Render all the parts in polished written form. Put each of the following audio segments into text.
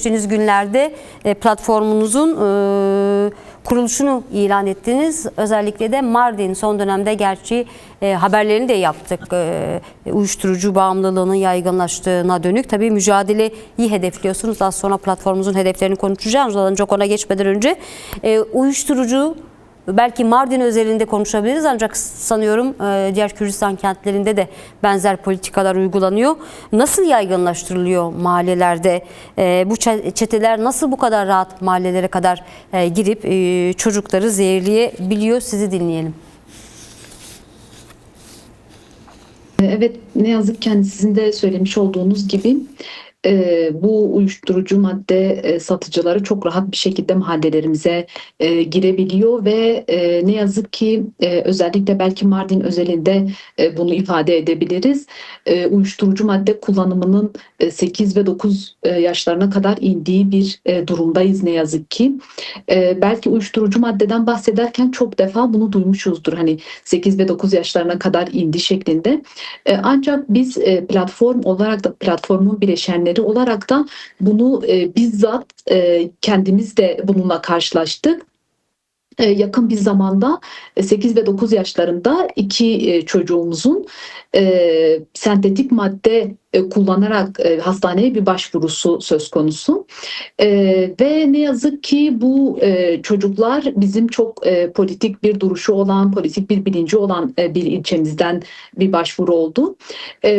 geçtiğiniz günlerde platformunuzun kuruluşunu ilan ettiniz. Özellikle de Mardin son dönemde gerçi haberlerini de yaptık. Uyuşturucu bağımlılığının yaygınlaştığına dönük tabii mücadeleyi hedefliyorsunuz. Az sonra platformunuzun hedeflerini konuşacağız. Ancak ona geçmeden önce uyuşturucu belki Mardin özelinde konuşabiliriz ancak sanıyorum diğer Kürdistan kentlerinde de benzer politikalar uygulanıyor. Nasıl yaygınlaştırılıyor mahallelerde? Bu çeteler nasıl bu kadar rahat mahallelere kadar girip çocukları zehirleyebiliyor? Sizi dinleyelim. Evet, ne yazık ki hani sizin de söylemiş olduğunuz gibi bu uyuşturucu madde satıcıları çok rahat bir şekilde mahallelerimize girebiliyor ve ne yazık ki özellikle belki Mardin özelinde bunu ifade edebiliriz. Uyuşturucu madde kullanımının 8 ve 9 yaşlarına kadar indiği bir durumdayız ne yazık ki. Belki uyuşturucu maddeden bahsederken çok defa bunu duymuşuzdur. Hani 8 ve 9 yaşlarına kadar indi şeklinde. Ancak biz platform olarak da platformun bileşenleri olarak da bunu bizzat kendimiz de bununla karşılaştık. Yakın bir zamanda 8 ve 9 yaşlarında iki çocuğumuzun sentetik madde kullanarak hastaneye bir başvurusu söz konusu. Ve ne yazık ki bu çocuklar bizim çok politik bir duruşu olan, politik bir bilinci olan bir ilçemizden bir başvuru oldu.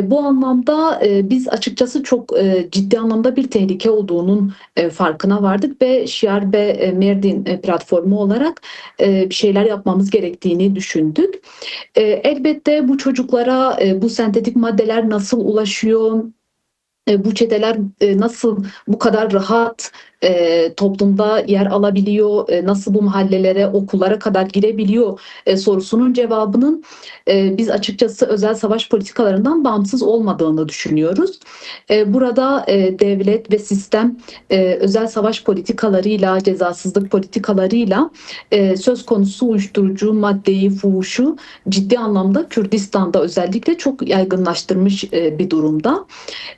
Bu anlamda biz açıkçası çok ciddi anlamda bir tehlike olduğunun farkına vardık ve Şiar ve Mardin platformu olarak bir şeyler yapmamız gerektiğini düşündük. Elbette bu çocuklara bu sentetik maddeler nasıl ulaşıyor? Bu çeteler nasıl bu kadar rahat toplumda yer alabiliyor, nasıl bu mahallelere, okullara kadar girebiliyor sorusunun cevabının biz açıkçası özel savaş politikalarından bağımsız olmadığını düşünüyoruz. Burada devlet ve sistem özel savaş politikalarıyla, cezasızlık politikalarıyla söz konusu uyuşturucu maddeyi, fuhuşu ciddi anlamda Kürdistan'da özellikle çok yaygınlaştırmış bir durumda.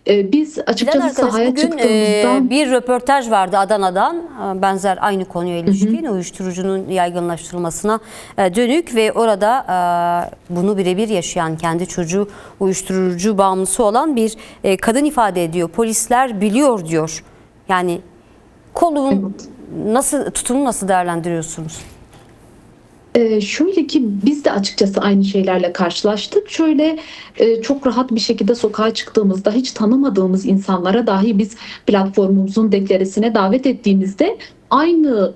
Biz açıkçası sahaya çıktığımızda bir röportaj vardı Adana'dan benzer aynı konuya ilişkin uyuşturucunun yaygınlaştırılmasına dönük ve orada bunu birebir yaşayan kendi çocuğu uyuşturucu bağımlısı olan bir kadın ifade ediyor. Polisler biliyor diyor. Yani kolun tutumu nasıl değerlendiriyorsunuz? Şöyle ki biz de açıkçası aynı şeylerle karşılaştık. Şöyle çok rahat bir şekilde sokağa çıktığımızda hiç tanımadığımız insanlara dahi biz platformumuzun deklaresine davet ettiğimizde aynı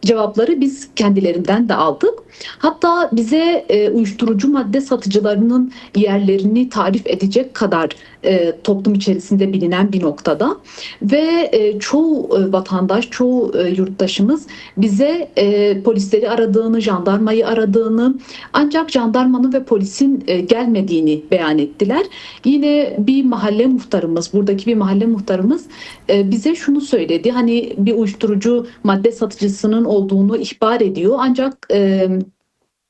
cevapları biz kendilerinden de aldık. Hatta bize uyuşturucu madde satıcılarının yerlerini tarif edecek kadar toplum içerisinde bilinen bir noktada ve çoğu vatandaş, çoğu yurttaşımız bize polisleri aradığını, jandarmayı aradığını ancak jandarmanın ve polisin gelmediğini beyan ettiler. Yine bir mahalle muhtarımız, buradaki bir mahalle muhtarımız bize şunu söyledi. Hani bir uyuşturucu madde satıcısının olduğunu ihbar ediyor ancak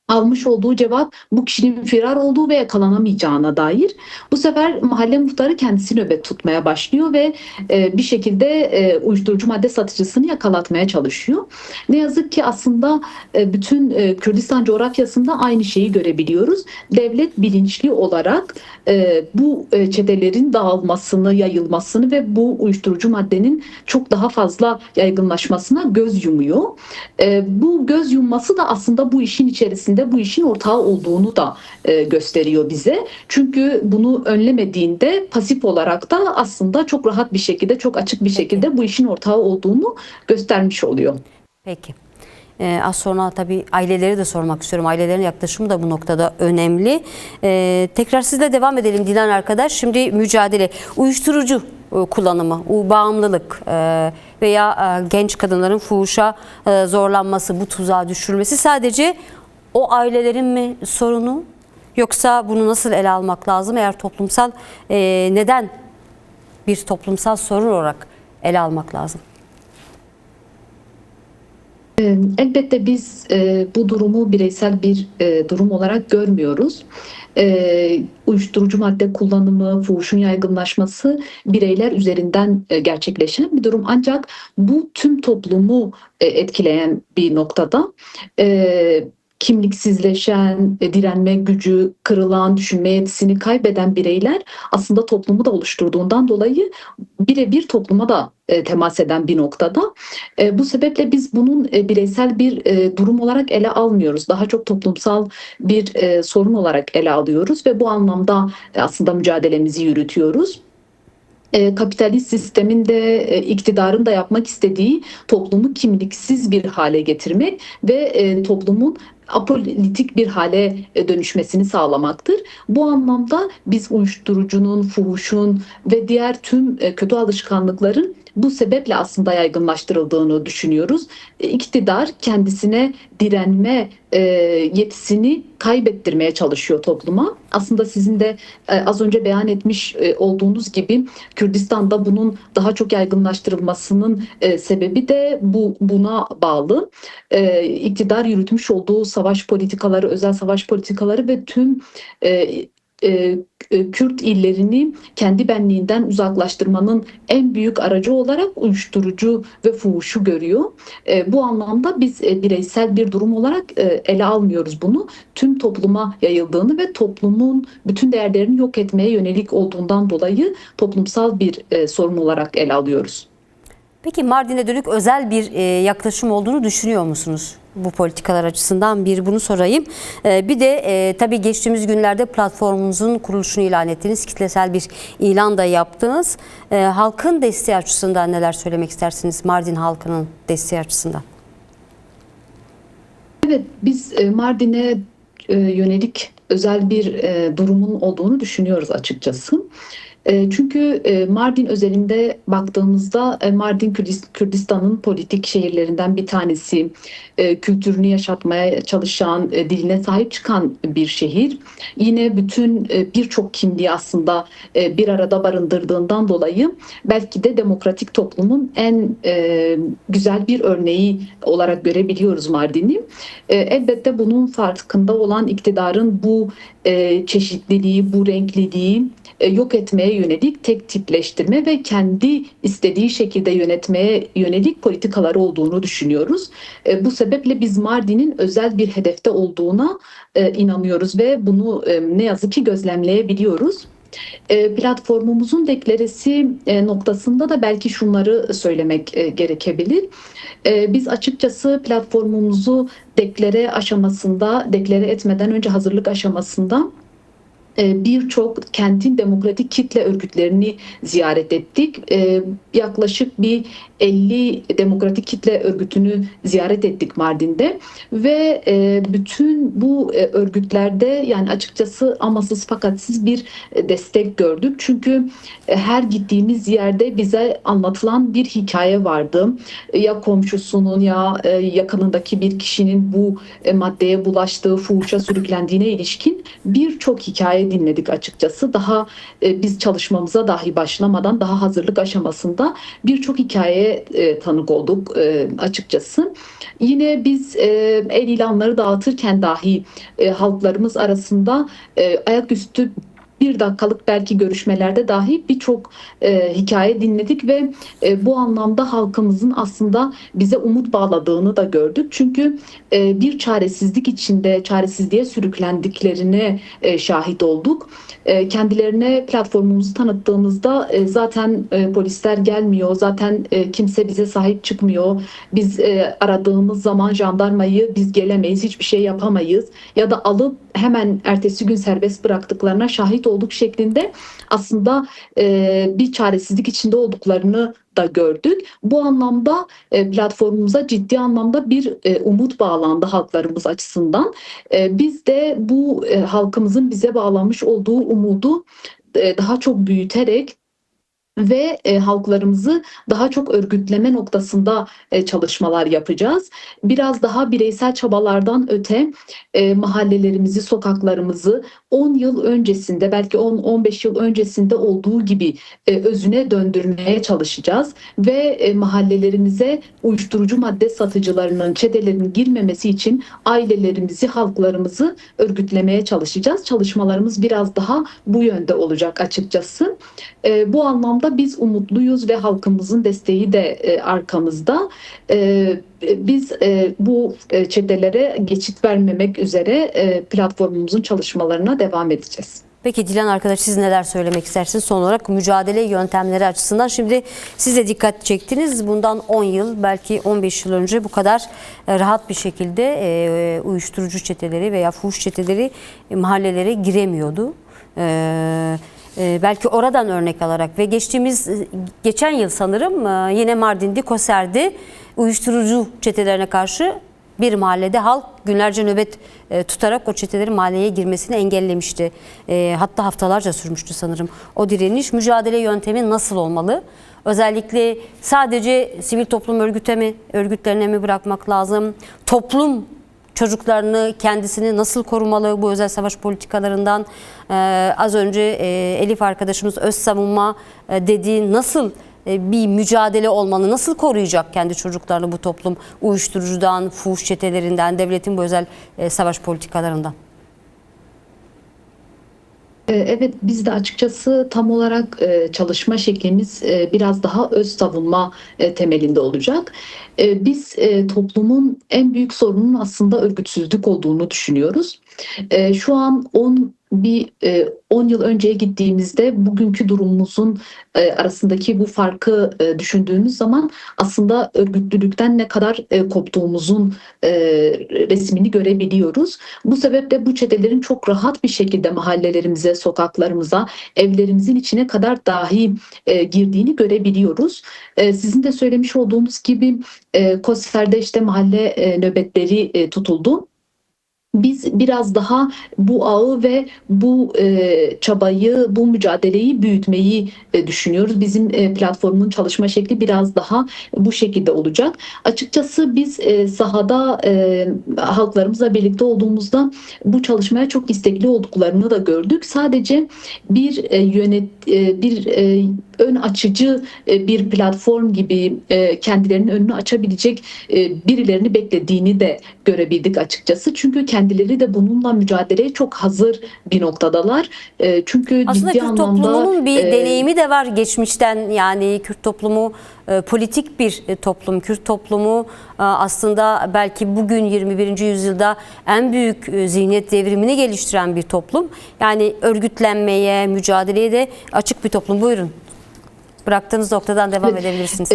almış olduğu cevap bu kişinin firar olduğu ve yakalanamayacağına dair. Bu sefer mahalle muhtarı kendisi nöbet tutmaya başlıyor ve bir şekilde uyuşturucu madde satıcısını yakalatmaya çalışıyor. Ne yazık ki aslında bütün Kürdistan coğrafyasında aynı şeyi görebiliyoruz. Devlet bilinçli olarak bu çetelerin dağılmasını, yayılmasını ve bu uyuşturucu maddenin çok daha fazla yaygınlaşmasına göz yumuyor. Bu göz yumması da aslında bu işin içerisinde bu işin ortağı olduğunu da gösteriyor bize. Çünkü bunu önlemediğinde pasif olarak da aslında çok rahat bir şekilde, çok açık bir şekilde bu işin ortağı olduğunu göstermiş oluyor. Peki. Az sonra tabii aileleri de sormak istiyorum. Ailelerin yaklaşımı da bu noktada önemli. Tekrar sizle devam edelim Dilan arkadaş. Şimdi mücadele, uyuşturucu kullanımı, bağımlılık veya genç kadınların fuhuşa zorlanması, bu tuzağa düşürülmesi sadece o ailelerin mi sorunu? Yoksa bunu nasıl ele almak lazım? Eğer toplumsal, neden bir toplumsal sorun olarak ele almak lazım? Elbette biz bu durumu bireysel bir durum olarak görmüyoruz. uyuşturucu madde kullanımı, fuhuşun yaygınlaşması bireyler üzerinden gerçekleşen bir durum. Ancak bu tüm toplumu etkileyen bir noktada. Kimliksizleşen, direnme gücü kırılan, düşünme yetisini kaybeden bireyler aslında toplumu da oluşturduğundan dolayı birebir topluma da temas eden bir noktada. Bu sebeple biz bunun bireysel bir durum olarak ele almıyoruz. Daha çok toplumsal bir sorun olarak ele alıyoruz ve bu anlamda aslında mücadelemizi yürütüyoruz. Kapitalist sistemin de iktidarın da yapmak istediği toplumu kimliksiz bir hale getirmek ve toplumun apolitik bir hale dönüşmesini sağlamaktır. Bu anlamda biz uyuşturucunun, fuhuşun ve diğer tüm kötü alışkanlıkların bu sebeple aslında yaygınlaştırıldığını düşünüyoruz. İktidar kendisine direnme yetisini kaybettirmeye çalışıyor topluma. Aslında sizin de az önce beyan etmiş olduğunuz gibi Kürdistan'da bunun daha çok yaygınlaştırılmasının sebebi de buna bağlı. İktidar yürütmüş olduğu savaş politikaları, özel savaş politikaları ve tüm Kürt illerini kendi benliğinden uzaklaştırmanın en büyük aracı olarak uyuşturucu ve fuhuşu görüyor. Bu anlamda biz bireysel bir durum olarak ele almıyoruz bunu. Tüm topluma yayıldığını ve toplumun bütün değerlerini yok etmeye yönelik olduğundan dolayı toplumsal bir sorun olarak ele alıyoruz. Peki Mardin'e dönük özel bir yaklaşım olduğunu düşünüyor musunuz? Bu politikalar açısından bir bunu sorayım. Bir de tabii geçtiğimiz günlerde platformunuzun kuruluşunu ilan ettiniz. Kitlesel bir ilan da yaptınız. Halkın desteği açısından neler söylemek istersiniz? Mardin halkının desteği açısından. Evet, biz Mardin'e yönelik özel bir durumun olduğunu düşünüyoruz açıkçası. Çünkü Mardin özelinde baktığımızda Mardin Kürdistan'ın politik şehirlerinden bir tanesi, kültürünü yaşatmaya çalışan, diline sahip çıkan bir şehir. Yine bütün birçok kimliği aslında bir arada barındırdığından dolayı belki de demokratik toplumun en güzel bir örneği olarak görebiliyoruz Mardin'i. Elbette bunun farkında olan iktidarın bu çeşitliliği, bu renkliliği yok etmeye yönelik tek tipleştirme ve kendi istediği şekilde yönetmeye yönelik politikaları olduğunu düşünüyoruz. Bu sebeple biz Mardin'in özel bir hedefte olduğuna inanıyoruz ve bunu ne yazık ki gözlemleyebiliyoruz. Platformumuzun deklaresi noktasında da belki şunları söylemek gerekebilir. Biz açıkçası platformumuzu deklare etmeden önce hazırlık aşamasında birçok kentin demokratik kitle örgütlerini ziyaret ettik. Yaklaşık bir 50 demokratik kitle örgütünü ziyaret ettik Mardin'de ve bütün bu örgütlerde yani açıkçası amasız fakatsız bir destek gördük. Çünkü her gittiğimiz yerde bize anlatılan bir hikaye vardı. Ya komşusunun ya yakınındaki bir kişinin bu maddeye bulaştığı, fuhuşa sürüklendiğine ilişkin birçok hikaye dinledik açıkçası. Daha biz çalışmamıza dahi başlamadan daha hazırlık aşamasında birçok hikayeye tanık olduk açıkçası. Yine biz el ilanları dağıtırken dahi halklarımız arasında ayaküstü bir dakikalık belki görüşmelerde dahi birçok hikaye dinledik ve bu anlamda halkımızın aslında bize umut bağladığını da gördük. Çünkü bir çaresizlik içinde çaresizliğe sürüklendiklerine şahit olduk. Kendilerine platformumuzu tanıttığımızda zaten polisler gelmiyor, zaten kimse bize sahip çıkmıyor. Biz aradığımız zaman jandarmayı biz gelemeyiz, hiçbir şey yapamayız ya da alıp hemen ertesi gün serbest bıraktıklarına şahit olduk şeklinde aslında bir çaresizlik içinde olduklarını da gördük. Bu anlamda platformumuza ciddi anlamda bir umut bağlandı halklarımız açısından. Biz de bu halkımızın bize bağlamış olduğu umudu daha çok büyüterek ve halklarımızı daha çok örgütleme noktasında çalışmalar yapacağız. Biraz daha bireysel çabalardan öte mahallelerimizi, sokaklarımızı 10 yıl öncesinde, belki 10-15 yıl öncesinde olduğu gibi özüne döndürmeye çalışacağız ve mahallelerimize uyuşturucu madde satıcılarının, çetelerinin girmemesi için ailelerimizi, halklarımızı örgütlemeye çalışacağız. Çalışmalarımız biraz daha bu yönde olacak açıkçası. Bu anlamda biz umutluyuz ve halkımızın desteği de arkamızda. Biz bu çetelere geçit vermemek üzere platformumuzun çalışmalarına devam edeceğiz. Peki Dilan arkadaş, siz neler söylemek istersiniz son olarak mücadele yöntemleri açısından? Şimdi siz de dikkat çektiniz. Bundan 10 yıl, belki 15 yıl önce bu kadar rahat bir şekilde uyuşturucu çeteleri veya fuhuş çeteleri mahallelere giremiyordu. Belki oradan örnek alarak ve geçen yıl sanırım yine Mardin'de, Koser'de uyuşturucu çetelerine karşı bir mahallede halk günlerce nöbet tutarak o çetelerin mahalleye girmesini engellemişti. Hatta haftalarca sürmüştü sanırım. O direniş, mücadele yöntemi nasıl olmalı? Özellikle sadece sivil toplum örgütlerine mi bırakmak lazım? Toplum çocuklarını, kendisini nasıl korumalı bu özel savaş politikalarından? Az önce Elif arkadaşımız öz savunma dediği nasıl bir mücadele olmalı? Nasıl koruyacak kendi çocuklarını bu toplum uyuşturucudan, fuhuş çetelerinden, devletin bu özel savaş politikalarından? Evet, biz de açıkçası tam olarak çalışma şeklimiz biraz daha öz savunma temelinde olacak. Biz toplumun en büyük sorunun aslında örgütsüzlük olduğunu düşünüyoruz. Şu an 10 yıl önceye gittiğimizde bugünkü durumumuzun arasındaki bu farkı düşündüğümüz zaman aslında örgütlülükten ne kadar koptuğumuzun resmini görebiliyoruz. Bu sebeple bu çetelerin çok rahat bir şekilde mahallelerimize, sokaklarımıza, evlerimizin içine kadar dahi girdiğini görebiliyoruz. Sizin de söylemiş olduğunuz gibi Koster'de işte mahalle nöbetleri tutuldu. Biz biraz daha bu ağı ve bu çabayı, bu mücadeleyi büyütmeyi düşünüyoruz. Bizim platformun çalışma şekli biraz daha bu şekilde olacak. Açıkçası biz sahada halklarımızla birlikte olduğumuzda bu çalışmaya çok istekli olduklarını da gördük. Sadece bir ön açıcı bir platform gibi kendilerinin önünü açabilecek birilerini beklediğini de görebildik açıkçası. Çünkü kendileri de bununla mücadeleye çok hazır bir noktadalar. Çünkü aslında ciddi Kürt anlamda toplumunun bir deneyimi de var geçmişten. Yani Kürt toplumu politik bir toplum. Kürt toplumu aslında belki bugün 21. yüzyılda en büyük zihniyet devrimini geliştiren bir toplum. Yani örgütlenmeye, mücadeleye de açık bir toplum. Buyurun. Bıraktığınız noktadan devam edebilirsiniz.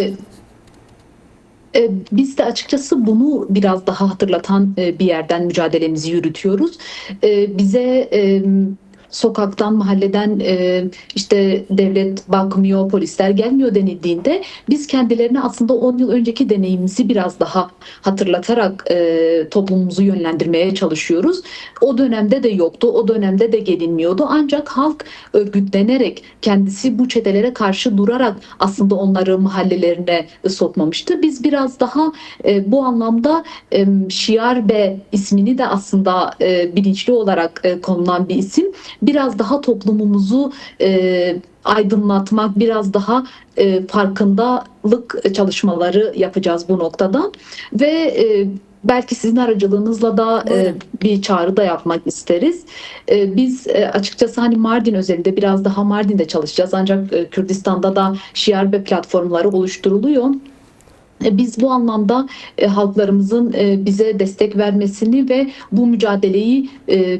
Biz de açıkçası bunu biraz daha hatırlatan bir yerden mücadelemizi yürütüyoruz. Bize sokaktan, mahalleden işte devlet bakmıyor, polisler gelmiyor denildiğinde biz kendilerine aslında 10 yıl önceki deneyimimizi biraz daha hatırlatarak toplumumuzu yönlendirmeye çalışıyoruz. O dönemde de yoktu, o dönemde de gelinmiyordu. Ancak halk örgütlenerek, kendisi bu çetelere karşı durarak aslında onları mahallelerine sokmamıştı. Biz biraz daha bu anlamda Şiar Bey ismini de aslında bilinçli olarak konulan bir isim. Biraz daha toplumumuzu aydınlatmak, biraz daha farkındalık çalışmaları yapacağız bu noktada ve belki sizin aracılığınızla da bir çağrı da yapmak isteriz. Biz açıkçası hani Mardin özelinde biraz daha Mardin'de çalışacağız ancak Kürdistan'da da Şiar ve platformları oluşturuluyor. Biz bu anlamda halklarımızın bize destek vermesini ve bu mücadeleyi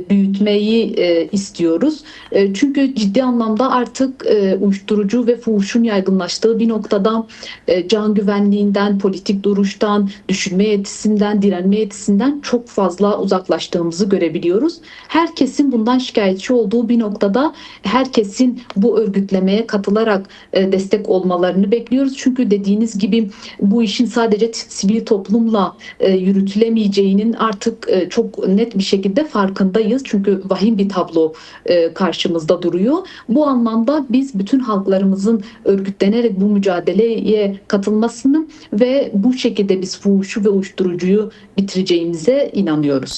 büyütmeyi istiyoruz. Çünkü ciddi anlamda artık uyuşturucu ve fuhuşun yaygınlaştığı bir noktada can güvenliğinden, politik duruştan, düşünme yetisinden, direnme yetisinden çok fazla uzaklaştığımızı görebiliyoruz. Herkesin bundan şikayetçi olduğu bir noktada herkesin bu örgütlemeye katılarak destek olmalarını bekliyoruz. Çünkü dediğiniz gibi bu işin sadece sivil toplumla yürütülemeyeceğinin artık çok net bir şekilde farkındayız. Çünkü vahim bir tablo karşımızda duruyor. Bu anlamda biz bütün halklarımızın örgütlenerek bu mücadeleye katılmasını ve bu şekilde biz fuhuşu ve uyuşturucuyu bitireceğimize inanıyoruz.